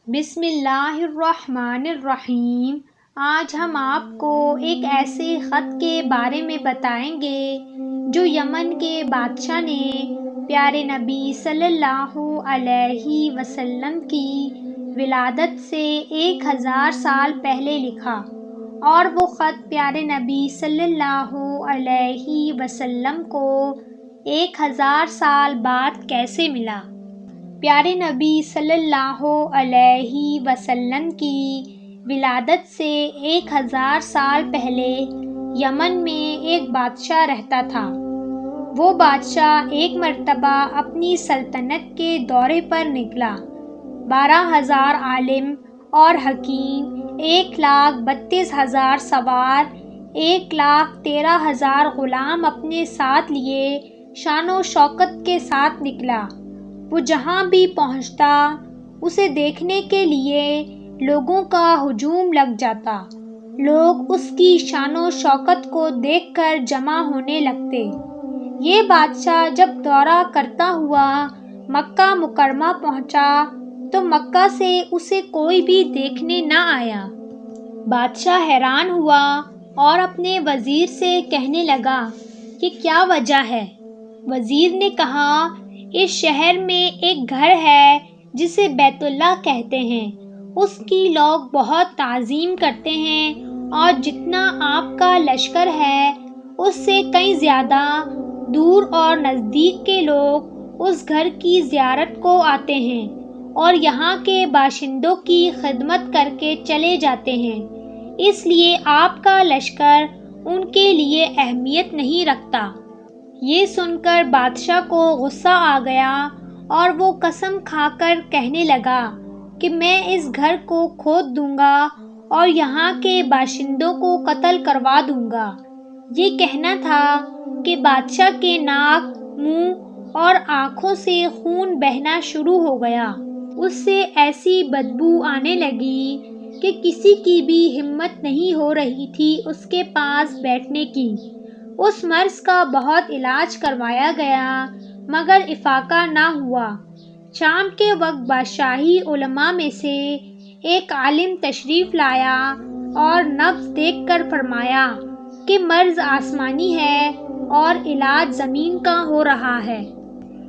بسم اللہ الرحمن الرحیم۔ آج ہم آپ کو ایک ایسے خط کے بارے میں بتائیں گے جو یمن کے بادشاہ نے پیارے نبی صلی اللہ علیہ وسلم کی ولادت سے 1000 سال پہلے لکھا، اور وہ خط پیارے نبی صلی اللہ علیہ وسلم کو 1000 سال بعد کیسے ملا۔ پیارے نبی صلی اللہ علیہ وسلم کی ولادت سے 1000 سال پہلے یمن میں ایک بادشاہ رہتا تھا۔ وہ بادشاہ ایک مرتبہ اپنی سلطنت کے دورے پر نکلا۔ 12,000 عالم اور حکیم، 1,32,000 سوار، 1,13,000 غلام اپنے ساتھ لیے شان و شوکت کے ساتھ نکلا۔ وہ جہاں بھی پہنچتا اسے دیکھنے کے لیے لوگوں کا ہجوم لگ جاتا۔ لوگ اس کی شان و شوکت کو دیکھ کر جمع ہونے لگتے۔ یہ بادشاہ جب دورہ کرتا ہوا مکہ مکرمہ پہنچا تو مکہ سے اسے کوئی بھی دیکھنے نہ آیا۔ بادشاہ حیران ہوا اور اپنے وزیر سے کہنے لگا کہ کیا وجہ ہے۔ وزیر نے کہا، اس شہر میں ایک گھر ہے جسے بیت اللہ کہتے ہیں، اس کی لوگ بہت تعظیم کرتے ہیں، اور جتنا آپ کا لشکر ہے اس سے کئی زیادہ دور اور نزدیک کے لوگ اس گھر کی زیارت کو آتے ہیں اور یہاں کے باشندوں کی خدمت کر کے چلے جاتے ہیں، اس لیے آپ کا لشکر ان کے لیے اہمیت نہیں رکھتا۔ یہ سن کر بادشاہ کو غصہ آ گیا اور وہ قسم کھا کر کہنے لگا کہ میں اس گھر کو کھود دوں گا اور یہاں کے باشندوں کو قتل کروا دوں گا۔ یہ کہنا تھا کہ بادشاہ کے ناک، منہ اور آنکھوں سے خون بہنا شروع ہو گیا۔ اس سے ایسی بدبو آنے لگی کہ کسی کی بھی ہمت نہیں ہو رہی تھی اس کے پاس بیٹھنے کی۔ اس مرض کا بہت علاج کروایا گیا مگر افاقہ نہ ہوا۔ شام کے وقت بادشاہی علماء میں سے ایک عالم تشریف لایا اور نبض دیکھ کر فرمایا کہ مرض آسمانی ہے اور علاج زمین کا ہو رہا ہے۔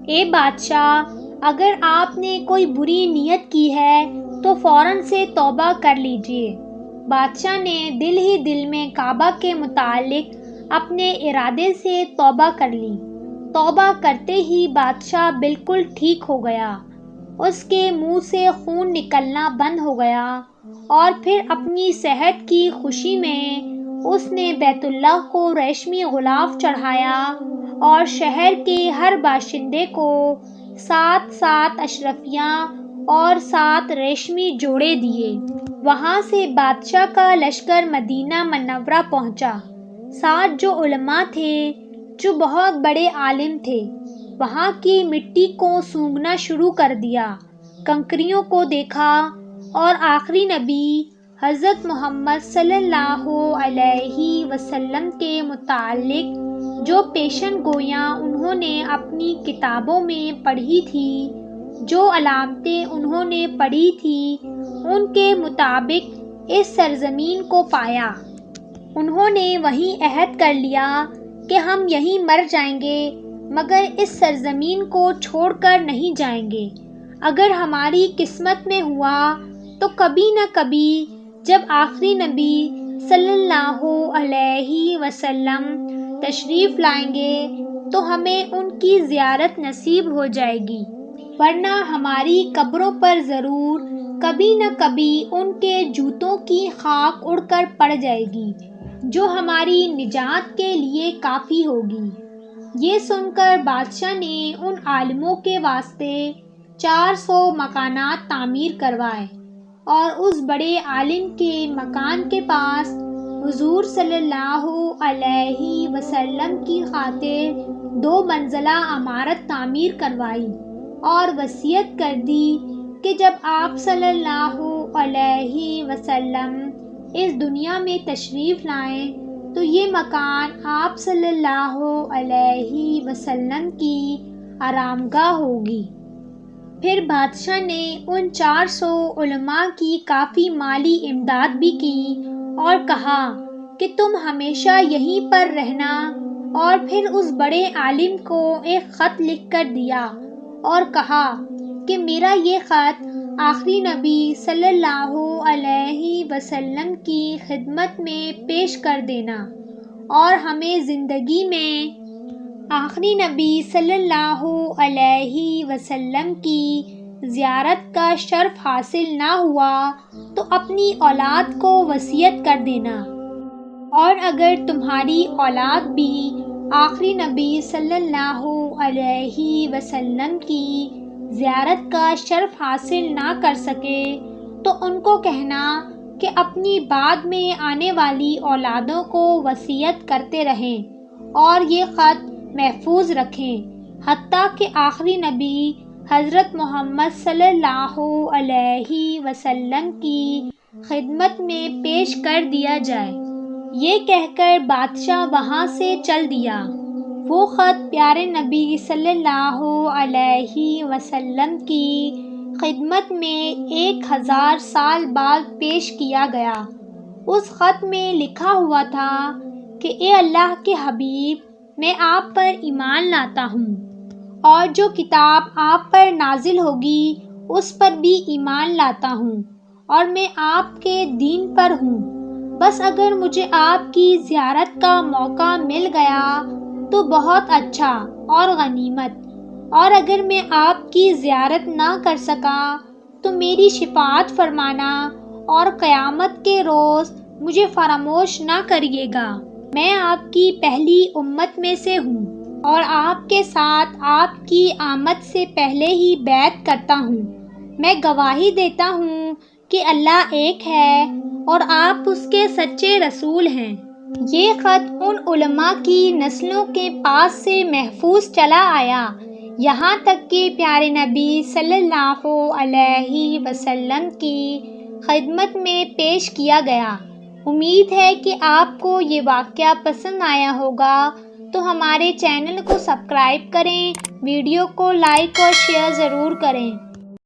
اے بادشاہ، اگر آپ نے کوئی بری نیت کی ہے تو فوراً سے توبہ کر لیجئے۔ بادشاہ نے دل ہی دل میں کعبہ کے متعلق اپنے ارادے سے توبہ کر لی۔ توبہ کرتے ہی بادشاہ بالکل ٹھیک ہو گیا، اس کے منہ سے خون نکلنا بند ہو گیا، اور پھر اپنی صحت کی خوشی میں اس نے بیت اللہ کو ریشمی غلاف چڑھایا اور شہر کے ہر باشندے کو 7 اشرفیاں اور 7 ریشمی جوڑے دیے۔ وہاں سے بادشاہ کا لشکر مدینہ منورہ پہنچا۔ ساتھ جو علماء تھے، جو بہت بڑے عالم تھے، وہاں کی مٹی کو سونگھنا شروع کر دیا، کنکریوں کو دیکھا، اور آخری نبی حضرت محمد صلی اللہ علیہ وسلم کے متعلق جو پیشن گوئیاں انہوں نے اپنی کتابوں میں پڑھی تھی، جو علامتیں انہوں نے پڑھی تھی، ان کے مطابق اس سرزمین کو پایا۔ انہوں نے وہیں عہد کر لیا کہ ہم یہیں مر جائیں گے مگر اس سرزمین کو چھوڑ کر نہیں جائیں گے۔ اگر ہماری قسمت میں ہوا تو کبھی نہ کبھی جب آخری نبی صلی اللہ علیہ وسلم تشریف لائیں گے تو ہمیں ان کی زیارت نصیب ہو جائے گی، ورنہ ہماری قبروں پر ضرور کبھی نہ کبھی ان کے جوتوں کی خاک اڑ کر پڑ جائے گی، جو ہماری نجات کے لیے کافی ہوگی۔ یہ سن کر بادشاہ نے ان عالموں کے واسطے 400 مکانات تعمیر کروائے، اور اس بڑے عالم کے مکان کے پاس حضور صلی اللہ علیہ وسلم کی خاطر 2 منزلہ عمارت تعمیر کروائی، اور وصیت کر دی کہ جب آپ صلی اللہ علیہ وسلم اس دنیا میں تشریف لائیں تو یہ مکان آپ صلی اللہ علیہ وسلم کی آرامگاہ ہوگی۔ پھر بادشاہ نے ان 400 علماء کی کافی مالی امداد بھی کی اور کہا کہ تم ہمیشہ یہیں پر رہنا، اور پھر اس بڑے عالم کو ایک خط لکھ کر دیا اور کہا کہ میرا یہ خط آخری نبی صلی اللہ علیہ وسلم کی خدمت میں پیش کر دینا، اور ہمیں زندگی میں آخری نبی صلی اللہ علیہ وسلم کی زیارت کا شرف حاصل نہ ہوا تو اپنی اولاد کو وصیت کر دینا، اور اگر تمہاری اولاد بھی آخری نبی صلی اللہ علیہ وسلم کی زیارت کا شرف حاصل نہ کر سکے تو ان کو کہنا کہ اپنی بعد میں آنے والی اولادوں کو وصیت کرتے رہیں اور یہ خط محفوظ رکھیں حتیٰ کہ آخری نبی حضرت محمد صلی اللہ علیہ وسلم کی خدمت میں پیش کر دیا جائے۔ یہ کہہ کر بادشاہ وہاں سے چل دیا۔ وہ خط پیارے نبی صلی اللہ علیہ وسلم کی خدمت میں 1000 سال بعد پیش کیا گیا۔ اس خط میں لکھا ہوا تھا کہ اے اللہ کے حبیب، میں آپ پر ایمان لاتا ہوں، اور جو کتاب آپ پر نازل ہوگی اس پر بھی ایمان لاتا ہوں، اور میں آپ کے دین پر ہوں۔ بس اگر مجھے آپ کی زیارت کا موقع مل گیا تو بہت اچھا اور غنیمت، اور اگر میں آپ کی زیارت نہ کر سکا تو میری شفاعت فرمانا، اور قیامت کے روز مجھے فراموش نہ کریے گا۔ میں آپ کی پہلی امت میں سے ہوں، اور آپ کے ساتھ آپ کی آمد سے پہلے ہی بیعت کرتا ہوں۔ میں گواہی دیتا ہوں کہ اللہ ایک ہے اور آپ اس کے سچے رسول ہیں۔ یہ خط ان علماء کی نسلوں کے پاس سے محفوظ چلا آیا یہاں تک کہ پیارے نبی صلی اللہ علیہ وسلم کی خدمت میں پیش کیا گیا۔ امید ہے کہ آپ کو یہ واقعہ پسند آیا ہوگا، تو ہمارے چینل کو سبسکرائب کریں، ویڈیو کو لائک اور شیئر ضرور کریں۔